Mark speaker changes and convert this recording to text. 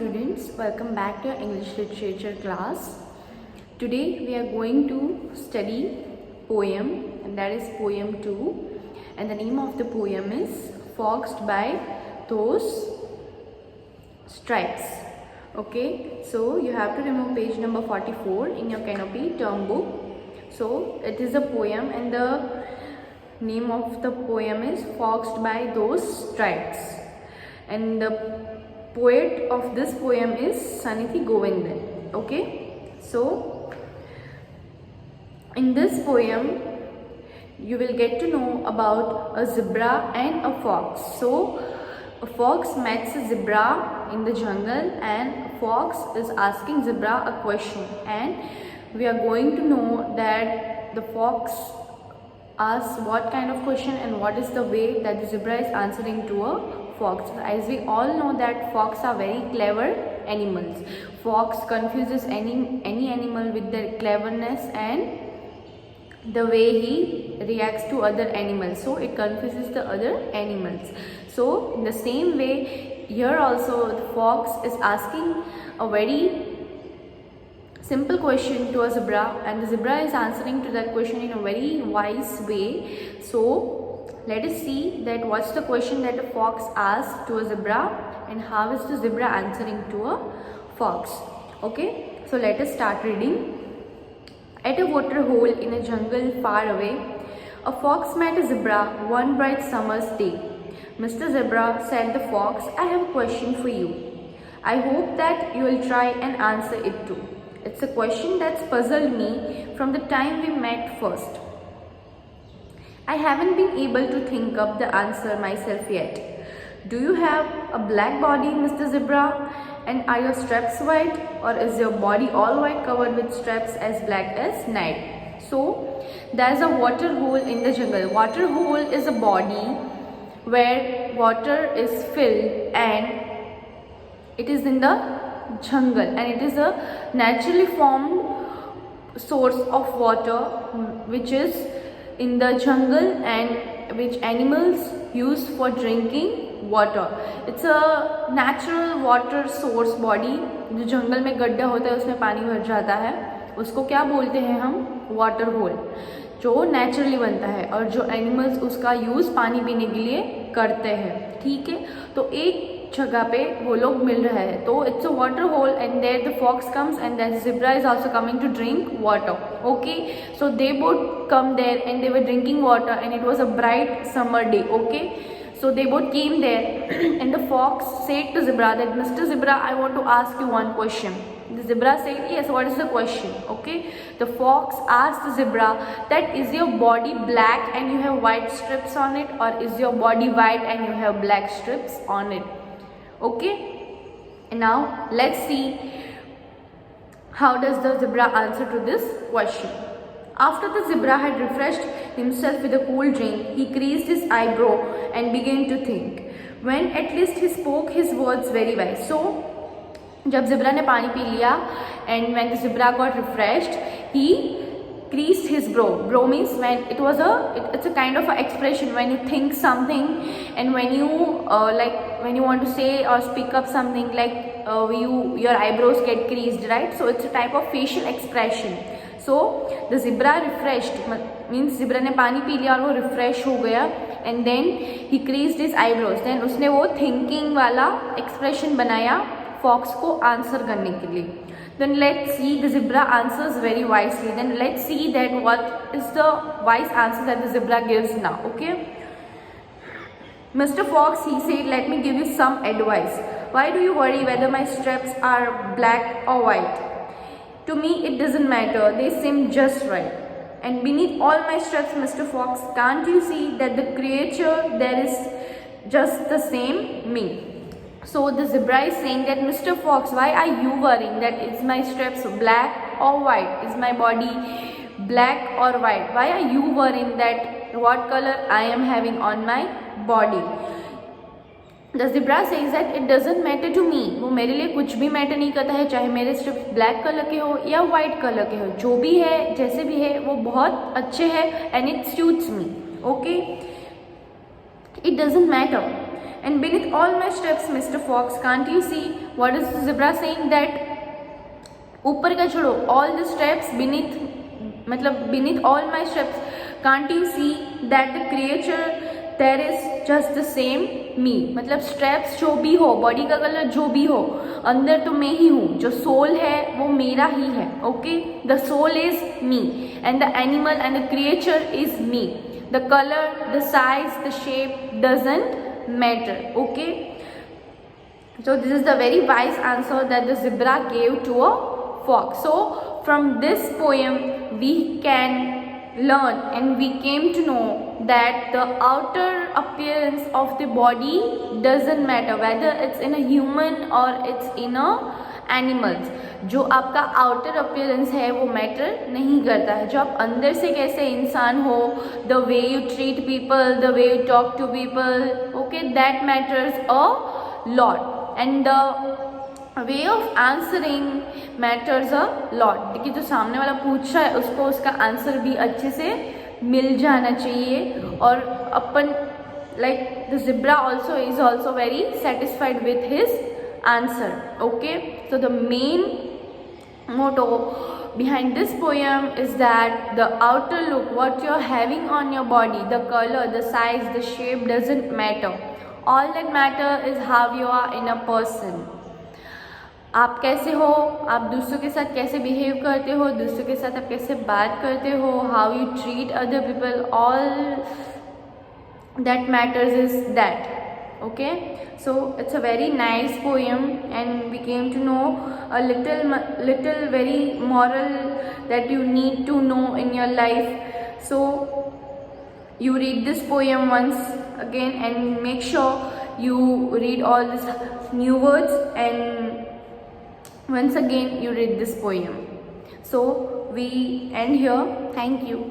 Speaker 1: students, welcome back to your English literature class. Today we are going to study poem, and that is poem 2, and the name of the poem is Foxed by Those Stripes. Okay, so you have to remove page number 44 in your canopy term book. So it is a poem and the name of the poem is Foxed by Those Stripes, and the poet of this poem is Sanithi Govindan. Okay, so in this poem you will get to know about a zebra and a fox. So a fox meets a zebra in the jungle, and a fox is asking zebra a question, and we are going to know that the fox asks what kind of question and what is the way that the zebra is answering to a fox. As we all know that fox are very clever animals. Fox confuses any animal with their cleverness and the way he reacts to other animals, so it confuses the other animals. So in the same way here also the fox is asking a very simple question to a zebra, and the zebra is answering to that question in a very wise way. So let us see that what's the question that a fox asks to a zebra and how is the zebra answering to a fox. Okay, so let us start reading. At a water hole in a jungle far away, a fox met a zebra one bright summer's day. "Mr. Zebra," said the fox, "I have a question for you. I hope that you will try and answer it too. It's a question that's puzzled me from the time we met first. I haven't been able to think up the answer myself yet. Do you have a black body, Mr. Zebra? And are your straps white, or is your body all white covered with straps as black as night?" So there's a water hole in the jungle. Water hole is a body where water is filled, and it is in the jungle, and it is a naturally formed source of water which is in the jungle and which animals use for drinking water. It's a natural water source body. जो जंगल में गड्ढा होता है उसमें पानी भर जाता है, उसको क्या बोलते हैं हम? वाटर होल, जो नेचुरली बनता है और जो एनिमल्स उसका यूज़ पानी पीने के लिए करते हैं. ठीक है, तो एक जगह पे वो लोग मिल रहे हैं, तो it's a water hole and there the fox comes and that zebra is also coming to drink water. Okay, so they both come there and they were drinking water and it was a bright summer day. Okay, so they both came there and the fox said to zebra that, "Mr. Zebra, I want to ask you one question." The zebra said, "Yes, what is the question?" Okay, the fox asked the zebra that, "Is your body black and you have white strips on it, or is your body white and you have black strips on it?" Okay, and now let's see how does the zebra answer to this question. After the zebra had refreshed himself with a cool drink, he creased his eyebrow and began to think. When at least he spoke his words very wise. So जब zebra ने पानी P लिया and when the zebra got refreshed, he creased his brow. Brow means when it's a kind of a expression when you think something and when you when you want to say or speak up something, your eyebrows get creased, right? So it's a type of facial expression. So the zebra refreshed means zebra ने पानी P लिया और वो refresh हो गया and then he creased his eyebrows. Then उसने वो thinking वाला expression बनाया fox को answer करने के लिए. Then let's see, the zebra answers very wisely. Then let's see that what is the wise answer that the zebra gives now. Okay, "Mr. Fox," he said, "let me give you some advice. Why do you worry whether my straps are black or white? To me it doesn't matter, they seem just right. And beneath all my straps, Mr. Fox, can't you see that the creature there is just the same, me?" So the zebra is saying that, "Mr. Fox, why are you worrying that is my straps black or white? Is my body black or white? Why are you worrying that what color I am having on my body?" The zebra says that it doesn't matter to me. वो मेरे लिए कुछ भी matter नहीं करता है, चाहे मेरे स्ट्रिप्स ब्लैक कलर के हो या वाइट कलर के हो, जो भी है जैसे भी है वो बहुत अच्छे हैं and it suits me. Okay, it doesn't matter. and beneath all my steps, Mr. Fox, can't you see? What is the zebra saying? That ऊपर का छोड़ो, all the steps beneath, मतलब beneath all my steps, can't you see that the creature there is just the same me? मतलब steps जो भी हो, body का colour जो भी हो, अंदर तो मैं ही हूँ, जो सोल है वो मेरा ही है. Okay, the soul is me and the animal and the creature is me. The colour, the size, the shape doesn't matter. Okay, so this is the very wise answer that the zebra gave to a fox. So from this poem we can learn and we came to know that the outer appearance of the body doesn't matter, whether it's in a human or it's in a animals. जो आपका outer appearance है वो matter नहीं करता है. जो आप अंदर से कैसे इंसान हो, the way you treat people, the way you talk to people, okay, that matters a lot. And the way of answering matters a lot. देखिए, जो सामने वाला पूछ रहा है उसको उसका आंसर भी अच्छे से मिल जाना चाहिए. और अपन like the zebra also is also very satisfied with his answer. Okay, so the main motto behind this poem is that the outer look, what you're having on your body, the color, the size, the shape doesn't matter. All that matter is how you are in a person. आप कैसे हो, आप दूसरों के साथ कैसे behave करते हो, दूसरों के साथ आप कैसे बात करते हो, how you treat other people, all that matters is that. Okay, so it's a very nice poem and we came to know a little very moral that you need to know in your life. So you read this poem once again and make sure you read all these new words, and once again you read this poem. So we end here. Thank you.